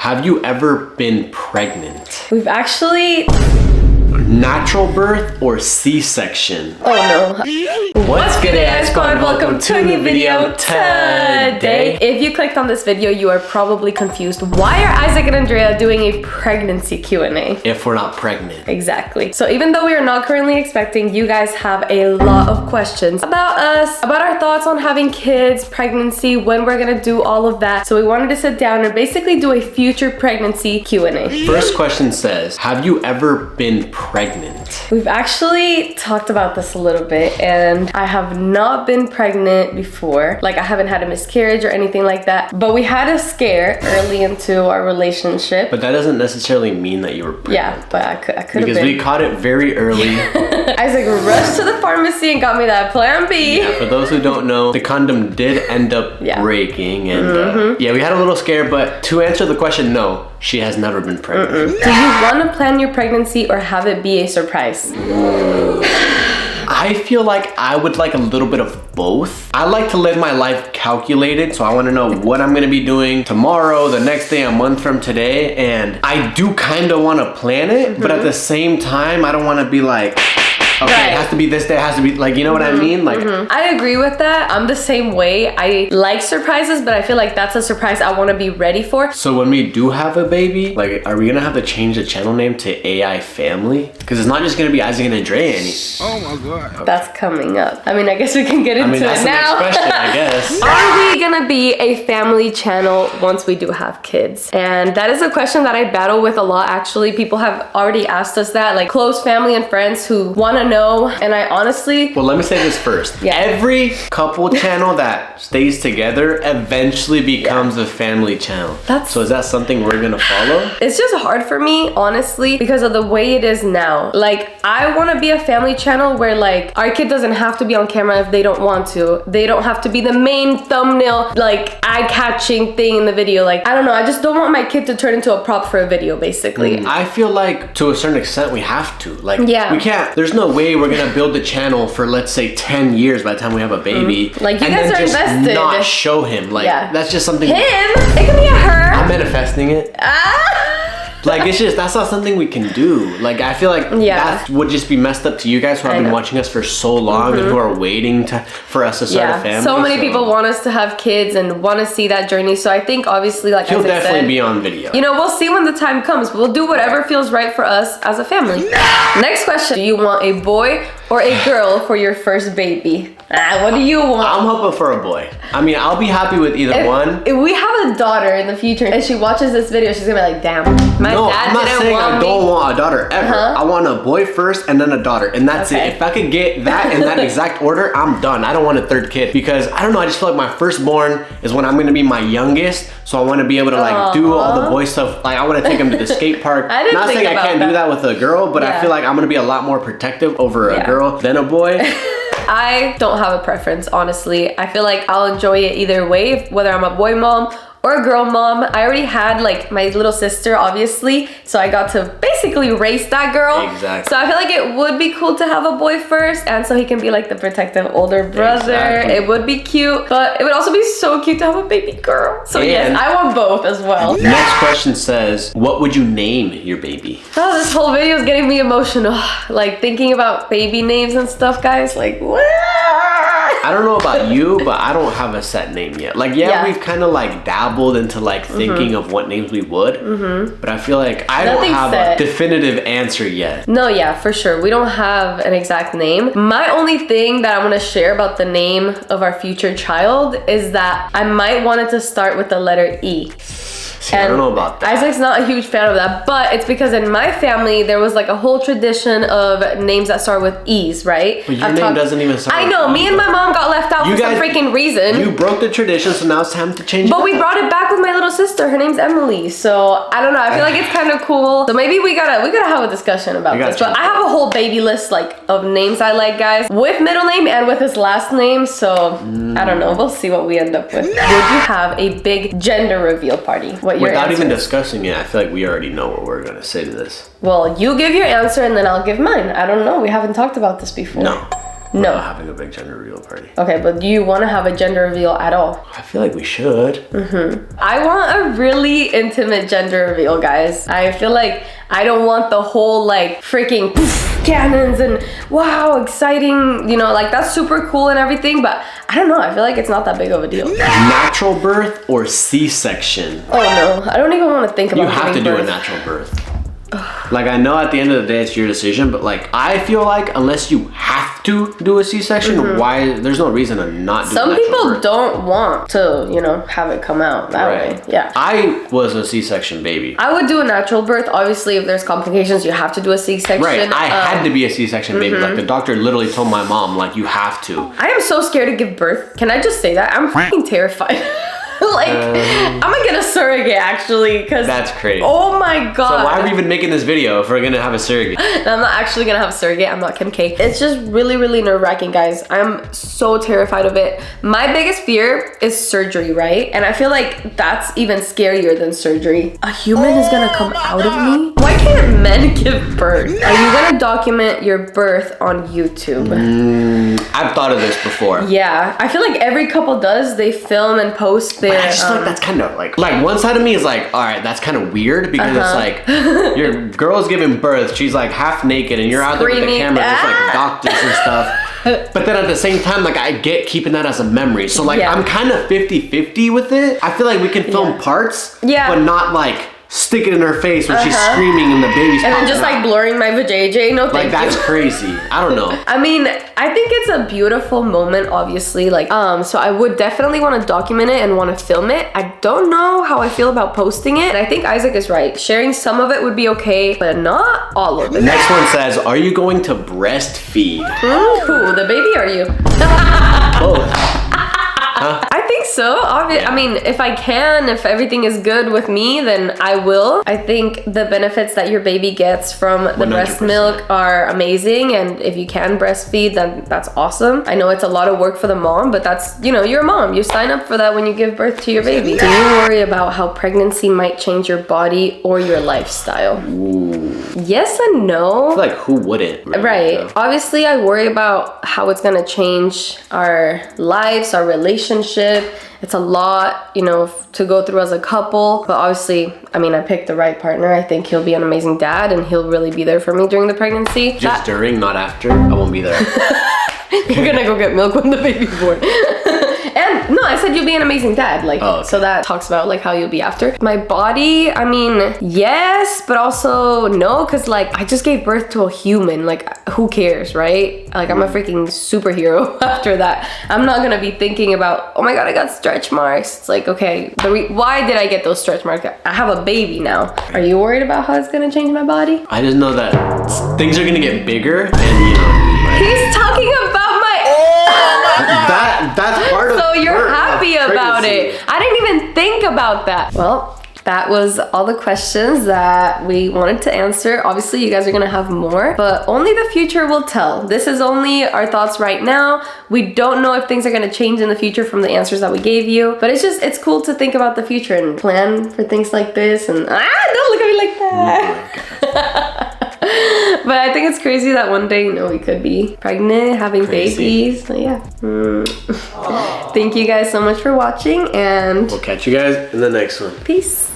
Have you ever been pregnant? We've actually... Natural birth or C-section? Oh no. What's good, AI Squad? Welcome to a new video today. If you clicked on this video, you are probably confused. Why are Isaac and Andrea doing a pregnancy Q&A? If we're not pregnant. Exactly. So even though we are not currently expecting, you guys have a lot of questions about us, about our thoughts on having kids, pregnancy, when we're gonna do all of that. So we wanted to sit down and basically do a future pregnancy Q&A. First question says, have you ever been pregnant? We've actually talked about this a little bit, and I have not been pregnant before. Like, I haven't had a miscarriage or anything like that, but we had a scare early into our relationship. But that doesn't necessarily mean that you were pregnant. Yeah, but I could have been. Because we caught it very early. Isaac rushed to the pharmacy and got me that plan B. Yeah, for those who don't know, the condom did end up breaking, and yeah, we had a little scare, but to answer the question, no, she has never been pregnant. Do you want to plan your pregnancy or have it be a surprise? I feel like I would like a little bit of both. I like to live my life calculated, so I want to know what I'm going to be doing tomorrow, the next day, a month from today, and I do kind of want to plan it, but at the same time, I don't want to be like, okay, it has to be this day, it has to be, like, you know what I mean? Like, I agree with that. I'm the same way. I like surprises, but I feel like that's a surprise I want to be ready for. So when we do have a baby, like, are we gonna have to change the channel name to AI Family? Because it's not just gonna be Isaac and Andrea any. Oh my god. That's coming up. I mean, I guess we can get into that's it the now. next question, I guess. Are we gonna be a family channel once we do have kids? And that is a question that I battle with a lot, actually. People have already asked us that, like close family and friends who want to know, and I honestly... Well, let me say this first. Yeah. Every couple channel that stays together eventually becomes a family channel. So is that something we're gonna follow? It's just hard for me, honestly, because of the way it is now. Like, I want to be a family channel where, like, our kid doesn't have to be on camera if they don't want to. They don't have to be the main thumbnail, like, eye-catching thing in the video. Like, I don't know, I just don't want my kid to turn into a prop for a video, basically. I feel like, to a certain extent, we have to. Like, we can't, there's no way we're gonna build a channel for, let's say, 10 years by the time we have a baby. Like, you and guys then are just invested. not show him. Like, that's just something. Him? It can be a her. I'm manifesting it. Like, it's just, that's not something we can do. Like, I feel like that would just be messed up to you guys who have been watching us for so long and who are waiting for us to start a family. So many people want us to have kids and want to see that journey. So I think, obviously, like he'll Isaac definitely said, be on video. You know, we'll see when the time comes. We'll do whatever feels right for us as a family. Next question. Do you want a boy or a girl for your first baby? What do you want? I'm hoping for a boy. I mean, I'll be happy with either one. If we have a daughter in the future and she watches this video, she's gonna be like, damn, my dad didn't want I don't want a daughter ever. I want a boy first and then a daughter, and that's it. If I could get that in that exact order, I'm done. I don't want a third kid because I don't know, I just feel like my firstborn is when I'm gonna be my youngest, so I want to be able to like do all the boy stuff. Like, I want to take him to the skate park. Not saying I can't do that with a girl, but I feel like I'm gonna be a lot more protective over a girl than a boy. I don't have a preference, honestly. I feel like I'll enjoy it either way, whether I'm a boy mom or a girl mom. I already had like my little sister, obviously, so I got to basically raise that girl. Exactly. So I feel like it would be cool to have a boy first, and so he can be like the protective older brother. It would be cute, but it would also be so cute to have a baby girl. So yes, I want both as well. Next question says, what would you name your baby? Oh, this whole video is getting me emotional. Like, thinking about baby names and stuff, guys. Like, what? I don't know about you, but I don't have a set name yet. Like, we've kind of like dabbled into like thinking of what names we would, but I feel like I don't have a definitive answer yet. No, yeah, for sure. We don't have an exact name. My only thing that I want to share about the name of our future child is that I might want it to start with the letter E. See, I don't know about that. Isaac's not a huge fan of that, but it's because in my family, there was like a whole tradition of names that start with E's, right? But your name doesn't even start with I know, E, me and my mom got left out for some freaking reason. You broke the tradition, so now it's time to change it. But we brought it back with my little sister. Her name's Emily. So I don't know. I feel like it's kind of cool. So maybe we gotta have a discussion about this. But I have a whole baby list like of names I like, guys, with middle name and with his last name. So I don't know. We'll see what we end up with. Would you have a big gender reveal party? Without even discussing it, I feel like we already know what we're gonna say to this. Well, you give your answer and then I'll give mine. I don't know. We haven't talked about this before. No. No. Without having a big gender reveal party. Okay, but do you want to have a gender reveal at all? I feel like we should. I want a really intimate gender reveal, guys. I feel like I don't want the whole like freaking cannons and wow, exciting, you know, like that's super cool and everything, but I don't know, I feel like it's not that big of a deal. Natural birth or C-section? Oh no, I don't even want to think about it. You have to do a natural birth. Like, I know at the end of the day it's your decision, but like I feel like unless you have to do a C-section, why there's no reason to not do Some natural people birth. don't want to, you know, have it come out that way. Yeah. I was a C-section baby. I would do a natural birth. Obviously, if there's complications, you have to do a C-section. Right. I had to be a C-section baby. Like the doctor literally told my mom, like, you have to. I am so scared to give birth. Can I just say that? I'm fucking terrified. Like, I'm gonna get a surrogate actually, because that's crazy. Oh my god. So why are we even making this video if we're gonna have a surrogate? I'm not actually gonna have a surrogate. I'm not Kim K. It's just really, really nerve-wracking, guys. I'm so terrified of it. My biggest fear is surgery, right? And I feel like that's even scarier than surgery. A human is gonna come out of me? Why can't men give birth? Are you gonna document your birth on YouTube? I've thought of this before. Yeah, I feel like every couple does. They film and post their. I just feel like that's kind of like one side of me is like, all right, that's kind of weird because it's like your girl's giving birth, she's like half naked, and you're out there with the camera, there's like doctors and stuff. But then at the same time, like I get keeping that as a memory. So like I'm kind of 50-50 with it. I feel like we can film parts, but not like stick it in her face when she's screaming and the baby's and then just like blurring my vajayjay. No, thank you. Like that's crazy. I don't know. I mean, I think it's a beautiful moment, obviously. Like, so I would definitely want to document it and want to film it. I don't know how I feel about posting it. And I think Isaac is right. Sharing some of it would be okay, but not all of it. Next one says, are you going to breastfeed? Who, the baby or you? Both. I think so. I mean, if I can, if everything is good with me, then I will. I think the benefits that your baby gets from the 100%. Breast milk are amazing, and if you can breastfeed, then that's awesome. I know it's a lot of work for the mom, but that's, you know, you're a mom. You sign up for that when you give birth to your baby. Do you worry about how pregnancy might change your body or your lifestyle? Ooh. Yes and no. I feel like who wouldn't? Really, right. though? Obviously, I worry about how it's gonna change our lives, our relationship. It's a lot, you know, to go through as a couple. But obviously, I mean, I picked the right partner. I think he'll be an amazing dad and he'll really be there for me during the pregnancy. Just during, not after? I won't be there. You're gonna go get milk when the baby's born. And no, I said you'll be an amazing dad. Like, so that talks about like how you'll be after. My body, I mean, yes, but also no, because like I just gave birth to a human. Like, who cares, right? Like, I'm a freaking superhero after that. I'm not gonna be thinking about, oh my god, I got stretch marks. It's like, okay, why did I get those stretch marks? I have a baby now. Are you worried about how it's gonna change my body? I just know that things are gonna get bigger, and you know. He's talking about my. That's part of. So you're happy about it. I didn't even think about that. Well, that was all the questions that we wanted to answer. Obviously, you guys are gonna have more, but only the future will tell. This is only our thoughts right now. We don't know if things are gonna change in the future from the answers that we gave you, but it's cool to think about the future and plan for things like this. And don't look at me like that. But I think it's crazy that one day, you know, we could be pregnant, having babies. So yeah. Thank you guys so much for watching, and we'll catch you guys in the next one. Peace.